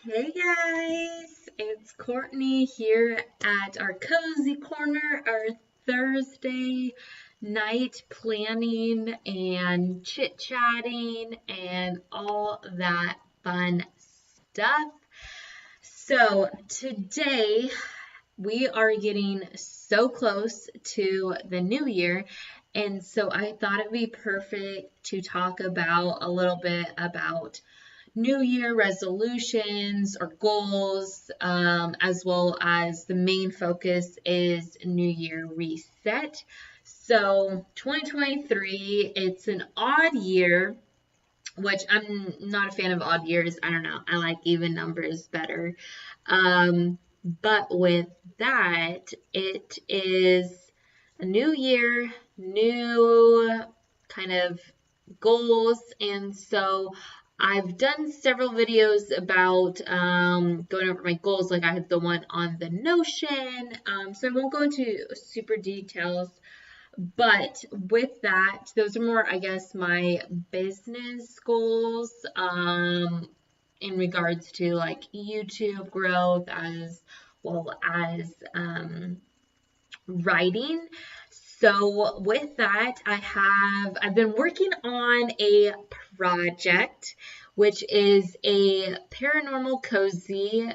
Hey guys, it's Courtney here at our cozy corner, our Thursday night planning and chit-chatting and all that fun stuff. So today we are getting so close to the new year, and so I thought it'd be perfect to talk about a little bit about New Year resolutions or goals, as well as the main focus is New Year reset. So 2023, it's an odd year, which I'm not a fan of odd years. I don't know. I like even numbers better. But with that, it is a new year, new kind of goals. And so I've done several videos about going over my goals, like I had the one on the Notion. So I won't go into super details, but with that, those are more, I guess, my business goals in regards to like YouTube growth as well as writing. So with that, I've been working on a project, which is a paranormal cozy.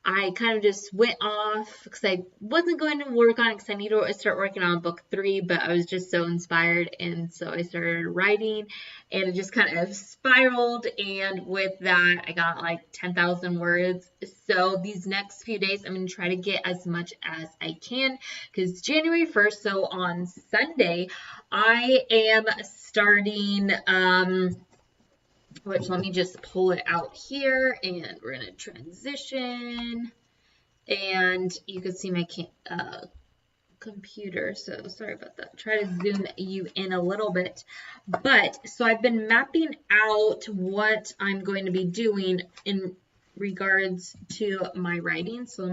I kind of just went off because I wasn't going to work on it because I need to start working on book 3, but I was just so inspired, and so I started writing, and it just kind of spiraled, and with that, I got like 10,000 words. So these next few days, I'm going to try to get as much as I can because January 1st, so on Sunday, I am starting which let me just pull it out here and we're going to transition, and you can see my computer, so sorry about that. Try to zoom you in a little bit. But so I've been mapping out what I'm going to be doing in regards to my writing. So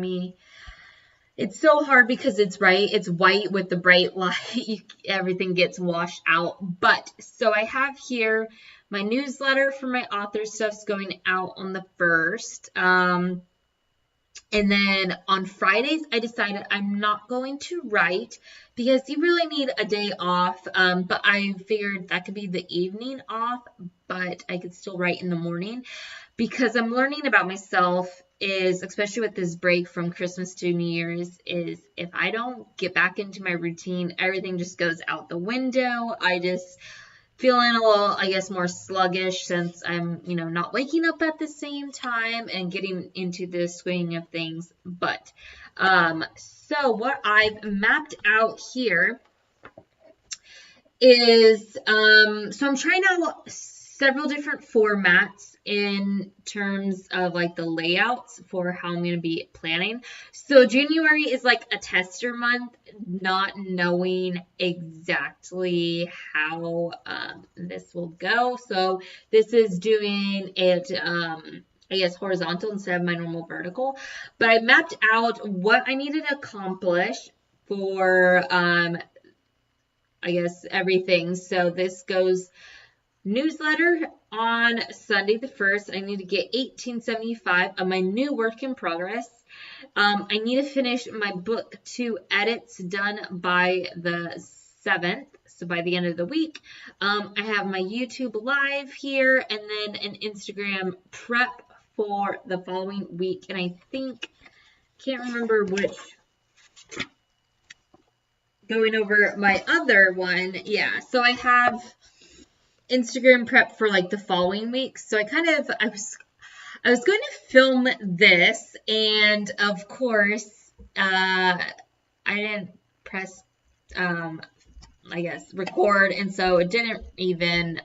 it's so hard because it's white with the bright light. Everything gets washed out. But so I have here my newsletter for my author stuff's going out on the 1st. And then on Fridays, I decided I'm not going to write because you really need a day off. But I figured that could be the evening off, but I could still write in the morning because I'm learning about myself is, especially with this break from Christmas to New Year's, is if I don't get back into my routine, everything just goes out the window. I just feeling a little, I guess, more sluggish since I'm, not waking up at the same time and getting into the swing of things. But, so what I've mapped out here is, so I'm trying out several different formats in terms of like the layouts for how I'm going to be planning. So January is like a tester month, not knowing exactly how this will go. So this is doing it, I guess, horizontal instead of my normal vertical. But I mapped out what I needed to accomplish for, I guess, everything. So this goes newsletter on Sunday the 1st. I need to get 1875 of my new work in progress. I need to finish my book 2 edits done by the 7th, so by the end of the week. I have my YouTube live here and then an Instagram prep for the following week. And I can't remember which, going over my other one. Yeah, so I have Instagram prep for like the following week. So I was going to film this, and of course, I didn't press, I guess, record, and so it didn't even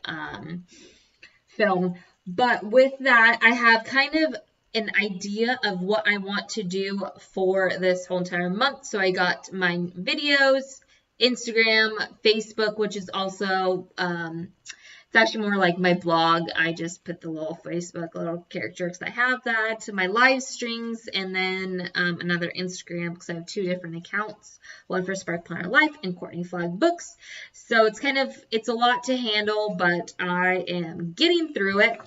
film. But with that, I have kind of an idea of what I want to do for this whole entire month. So I got my videos, Instagram, Facebook, which is also, it's actually more like my blog. I just put the little Facebook little character because I have that. My live streams, and then another Instagram because I have 2 different accounts. One for Spark Planner Life and Courtney Flag Books. So it's a lot to handle, but I am getting through it.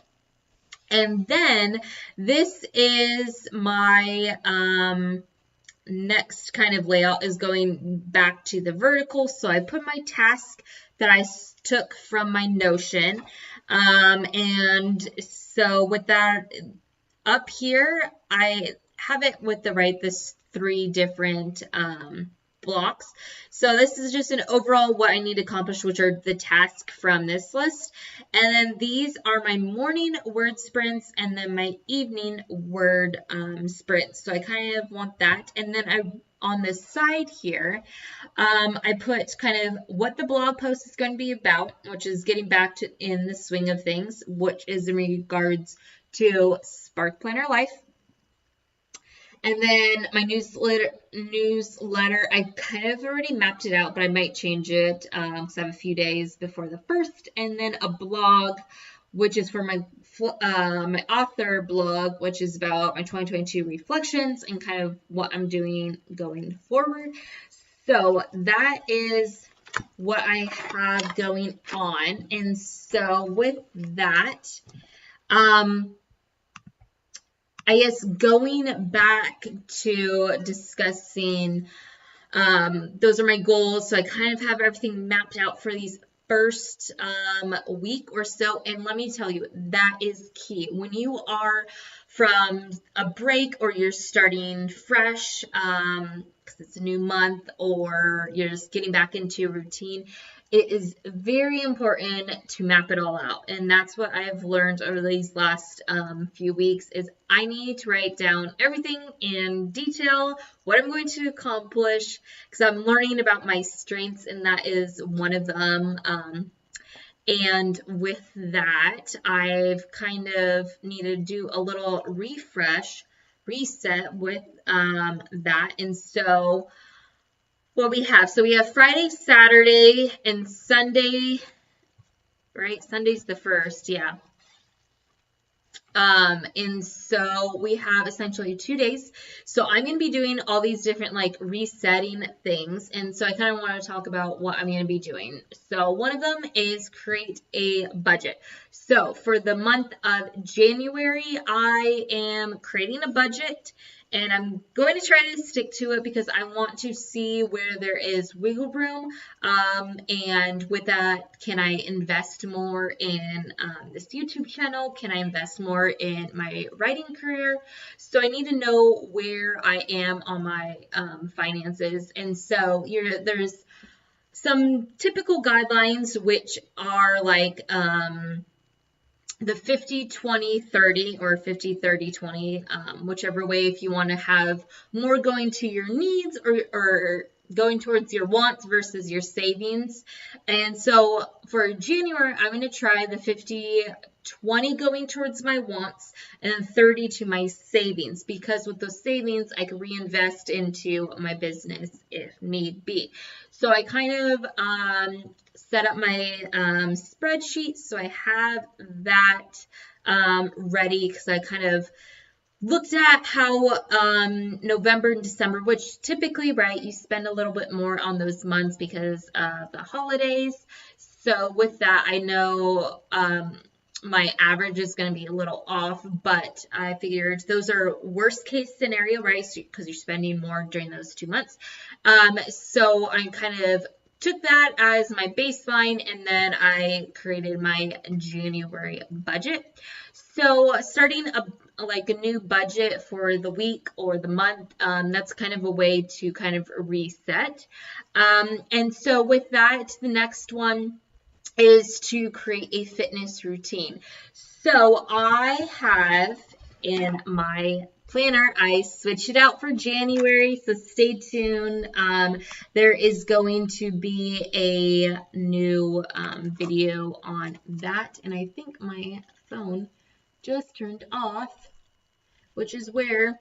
And then this is my next kind of layout is going back to the vertical. So I put my task that I took from my Notion. And so with that up here, I have it with this 3 different blocks. So this is just an overall what I need to accomplish, which are the tasks from this list. And then these are my morning word sprints and then my evening word sprints. So I kind of want that. And then on the side here, I put kind of what the blog post is going to be about, which is getting back to in the swing of things, which is in regards to Spark Planner Life. And then my newsletter, I kind of already mapped it out, but I might change it because I have a few days before the 1st. And then a blog, which is for my author blog, which is about my 2022 reflections and kind of what I'm doing going forward. So that is what I have going on. And so with that, I guess going back to discussing, those are my goals. So I kind of have everything mapped out for these first week or so. And let me tell you, that is key. When you are from a break or you're starting fresh, because it's a new month, or you're just getting back into your routine, it is very important to map it all out. And that's what I've learned over these last few weeks is I need to write down everything in detail, what I'm going to accomplish, because I'm learning about my strengths, and that is one of them. And with that, I've kind of needed to do a little reset with that. And so what we have Friday, Saturday, and Sunday, right? Sunday's the 1st, yeah. And so we have essentially 2 days. So I'm going to be doing all these different like resetting things. And so I kind of want to talk about what I'm going to be doing. So one of them is create a budget. So for the month of January, I am creating a budget. And I'm going to try to stick to it because I want to see where there is wiggle room. And with that, can I invest more in this YouTube channel? Can I invest more in my writing career? So I need to know where I am on my finances. And so there's some typical guidelines, which are like the 50-20-30 or 50-30-20, whichever way, if you want to have more going to your needs or going towards your wants versus your savings. And so for January, I'm going to try the 50-20 going towards my wants and 30 to my savings, because with those savings, I can reinvest into my business if need be. So I kind of set up my spreadsheet. So I have that ready because I kind of looked at how November and December, which typically, right, you spend a little bit more on those months because of the holidays. So with that, I know my average is going to be a little off, but I figured those are worst case scenario, right? Because you're spending more during those 2 months. So I kind of took that as my baseline, and then I created my January budget. So starting a new budget for the week or the month, that's kind of a way to kind of reset. And so with that, the next one is to create a fitness routine. So I have in my planner, I switched it out for January, so stay tuned. There is going to be a new video on that, and I think my phone just turned off, which is where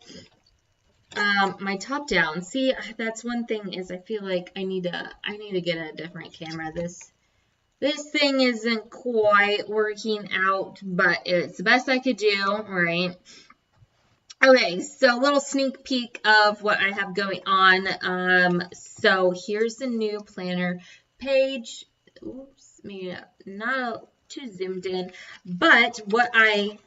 my top down. See, that's one thing is I feel like I need to get a different camera. This thing isn't quite working out, but it's the best I could do, right? Okay, so a little sneak peek of what I have going on. So here's the new planner page. Oops, maybe not too zoomed in, but what I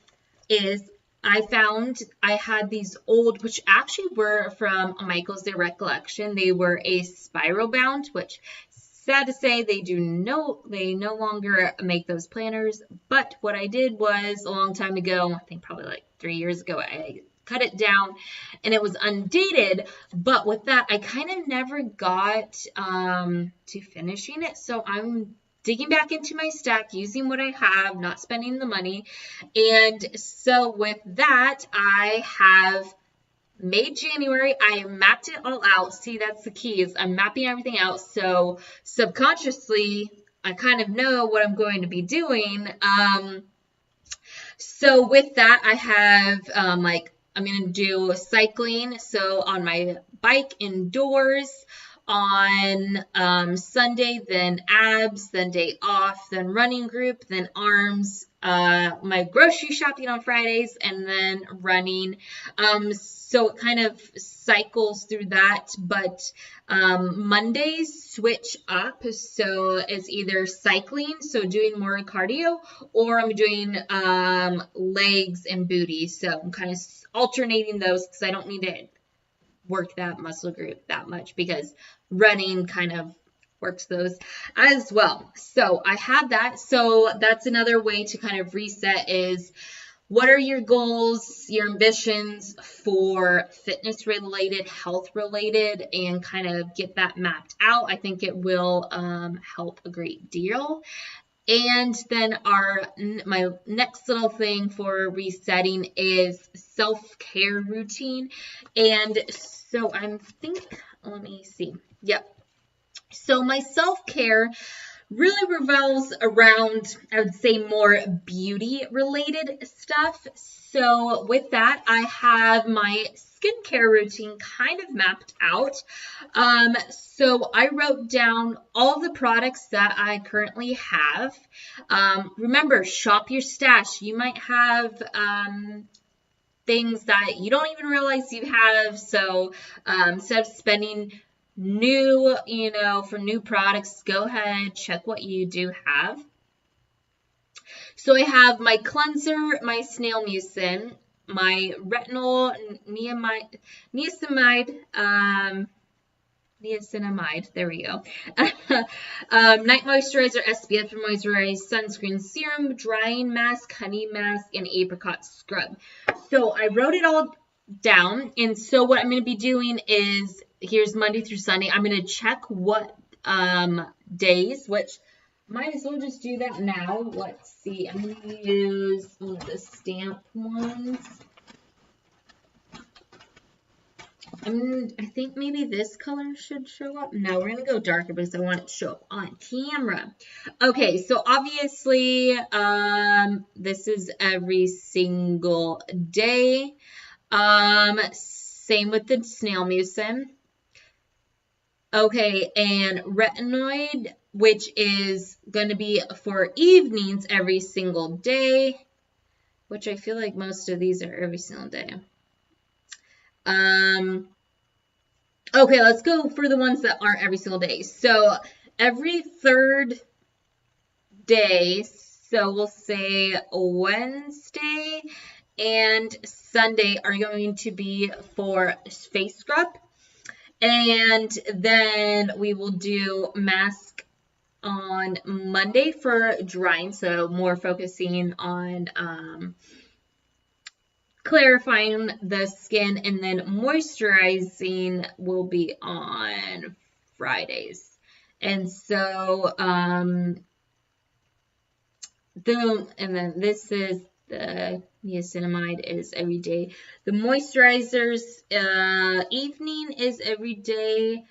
is I had these old, which actually were from Michael's Direct Collection. They were a spiral bound, which sad to say they no longer make those planners. But what I did was a long time ago, I think probably like 3 years ago, I cut it down and it was undated. But with that, I kind of never got to finishing it. So I'm digging back into my stack, using what I have, not spending the money. And so with that, I have made January. I mapped it all out. See, that's the key, is I'm mapping everything out. So subconsciously, I kind of know what I'm going to be doing. So with that, I have I'm going to do cycling. So on my bike indoors, on Sunday, then abs, then day off, then running group, then arms, my grocery shopping on Fridays, and then running. So it kind of cycles through that, but Mondays switch up. So it's either cycling, so doing more cardio, or I'm doing legs and booty. So I'm kind of alternating those because I don't need to work that muscle group that much, because running kind of works those as well. So I have that. So that's another way to kind of reset, is what are your goals, your ambitions for fitness related, health related, and kind of get that mapped out. I think it will help a great deal. And then my next little thing for resetting is self-care routine. And so let me see. Yep. So my self-care really revolves around, I would say, more beauty related stuff. So with that, I have my skincare routine kind of mapped out. So I wrote down all the products that I currently have. Remember, shop your stash. You might have things that you don't even realize you have. So instead of spending for new products, go ahead, check what you do have. So I have my cleanser, my snail mucin, my retinol niacinamide, there we go. Night moisturizer, SPF moisturized, sunscreen serum, drying mask, honey mask, and apricot scrub. So I wrote it all down, and so what I'm going to be doing is, here's Monday through Sunday. I'm going to check what days, which might as well just do that now. Let's see. I'm going to use one of the stamp ones. I think maybe this color should show up. No, we're going to go darker because I want it to show up on camera. Okay, so obviously this is every single day. Same with the snail mucin. Okay, and retinoid, which is going to be for evenings every single day, which I feel like most of these are every single day. Okay, let's go for the ones that aren't every single day. So every third day, so we'll say Wednesday and Sunday are going to be for face scrub. And then we will do mask on Monday for drying, so more focusing on clarifying the skin, and then moisturizing will be on Fridays. And so and then this is the niacinamide is every day. The moisturizers evening is every day.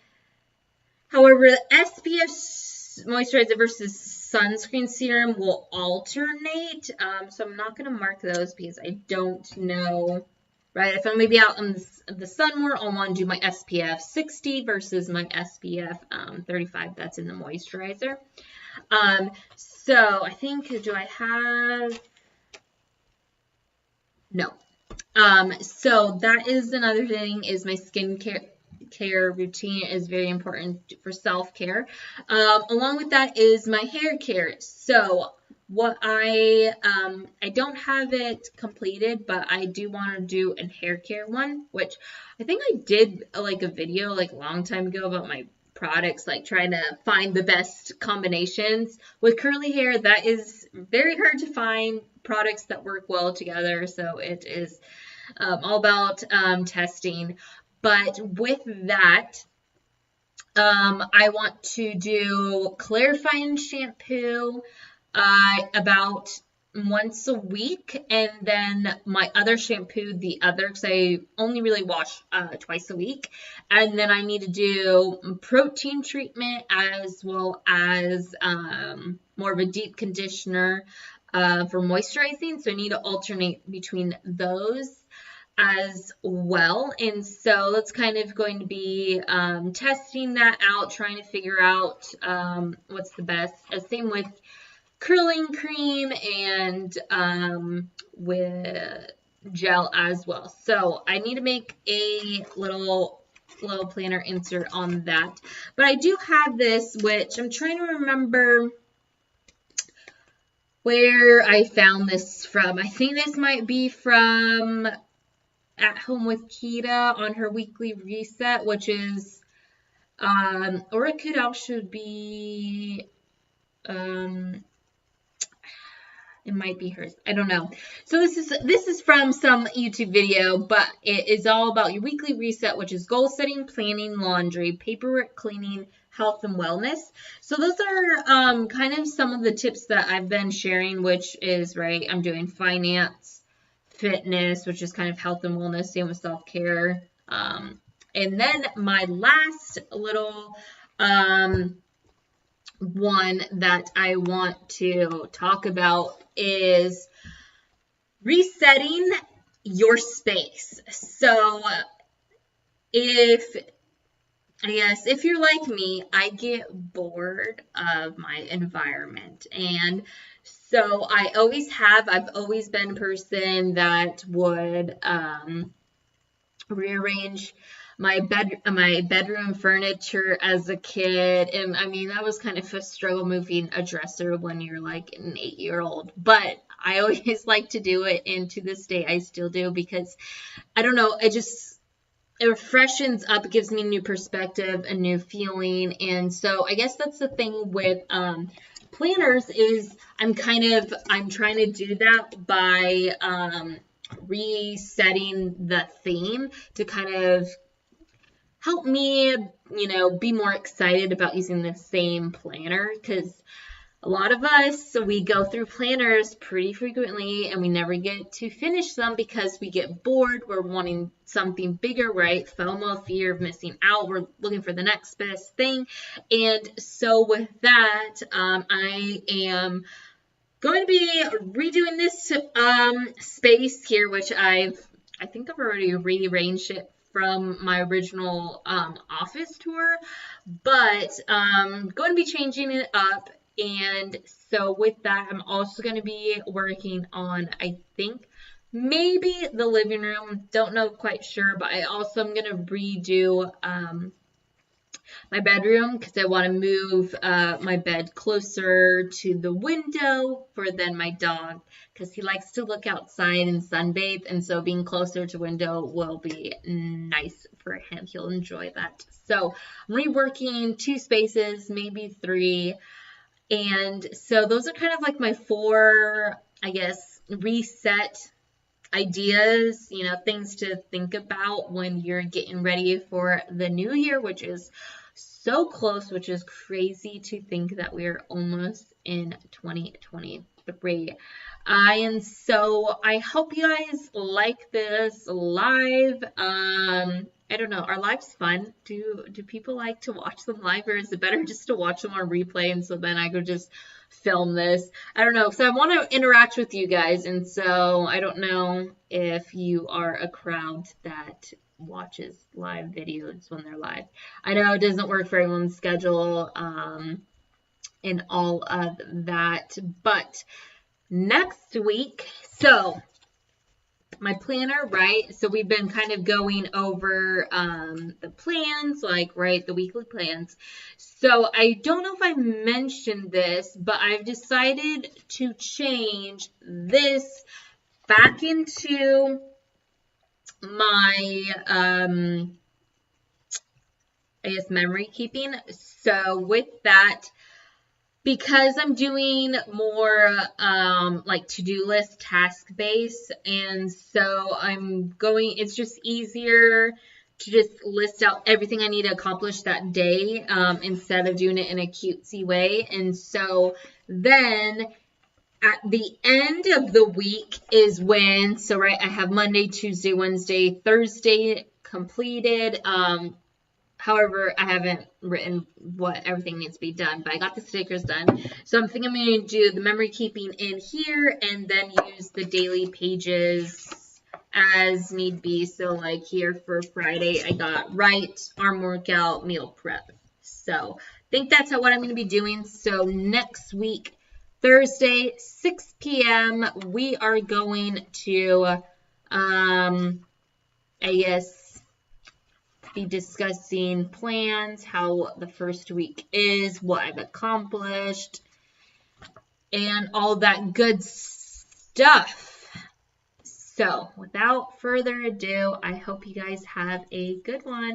However, the SPF moisturizer versus sunscreen serum will alternate. So I'm not going to mark those because I don't know. Right, if I'm going to be out in the sun more, I'll want to do my SPF 60 versus my SPF 35. That's in the moisturizer. So I think, do I have? No. So that is another thing, is my skincare routine is very important for self-care. Along with that is my hair care. So what I don't have it completed, but I do want to do a hair care one, which I think I did like a video like a long time ago about my products, like trying to find the best combinations with curly hair. That is very hard to find products that work well together, so it is all about testing. But with that, I want to do clarifying shampoo about once a week, and then my other shampoo because I only really wash twice a week, and then I need to do protein treatment as well as more of a deep conditioner for moisturizing, so I need to alternate between those as well. And so that's kind of going to be testing that out, trying to figure out what's the best. Same with curling cream and with gel as well. So I need to make a little planner insert on that. But I do have this, which I'm trying to remember where I found this from. I think this might be from At Home with Kita on her weekly reset, which is, or it could also be, it might be hers. I don't know. So this is from some YouTube video, but it is all about your weekly reset, which is goal setting, planning, laundry, paperwork, cleaning, health, and wellness. So those are kind of some of the tips that I've been sharing, which is, right, I'm doing finance, fitness, which is kind of health and wellness, same with self-care. And then my last little one that I want to talk about is resetting your space. So if you're like me, I get bored of my environment. And so I've always been a person that would rearrange my bedroom furniture as a kid. And I mean, that was kind of a struggle moving a dresser when you're like an 8-year-old. But I always like to do it, and to this day I still do, because I don't know, it freshens up, it gives me a new perspective, a new feeling. And so I guess that's the thing with planners is I'm trying to do that by resetting the theme to kind of help me, be more excited about using the same planner, because a lot of us, we go through planners pretty frequently and we never get to finish them because we get bored. We're wanting something bigger, right? FOMO, fear of missing out. We're looking for the next best thing. And so with that, I am going to be redoing this space here, which I think I've already rearranged it from my original office tour, but going to be changing it up. And so with that, I'm also going to be working on, I think, maybe the living room. Don't know, quite sure, but I also am going to redo my bedroom, because I want to move my bed closer to the window for then my dog, because he likes to look outside and sunbathe, and so being closer to window will be nice for him. He'll enjoy that. So I'm reworking 2 spaces, maybe 3. And so those are kind of like my 4, I guess, reset ideas, things to think about when you're getting ready for the new year, which is so close, which is crazy to think that we're almost in 2023. And so I hope you guys like this live. I don't know, are lives fun? Do people like to watch them live, or is it better just to watch them on replay and so then I could just film this? I don't know, so I want to interact with you guys, and so I don't know if you are a crowd that watches live videos when they're live. I know it doesn't work for everyone's schedule and all of that, but next week, so my planner, right? So we've been kind of going over the plans, like, right, the weekly plans. So I don't know if I mentioned this, but I've decided to change this back into my, I guess, memory keeping. So with that, because I'm doing more like to-do list task based, and so it's just easier to just list out everything I need to accomplish that day instead of doing it in a cutesy way. And so then at the end of the week is when, so right, I have Monday, Tuesday, Wednesday, Thursday completed. However, I haven't written what everything needs to be done, but I got the stickers done. So I'm thinking I'm going to do the memory keeping in here and then use the daily pages as need be. So like here for Friday, I got write, arm workout, meal prep. So I think that's what I'm going to be doing. So next week, Thursday, 6 p.m., we are going to, I guess, be discussing plans, how the first week is, what I've accomplished, and all that good stuff. So without further ado, I hope you guys have a good one.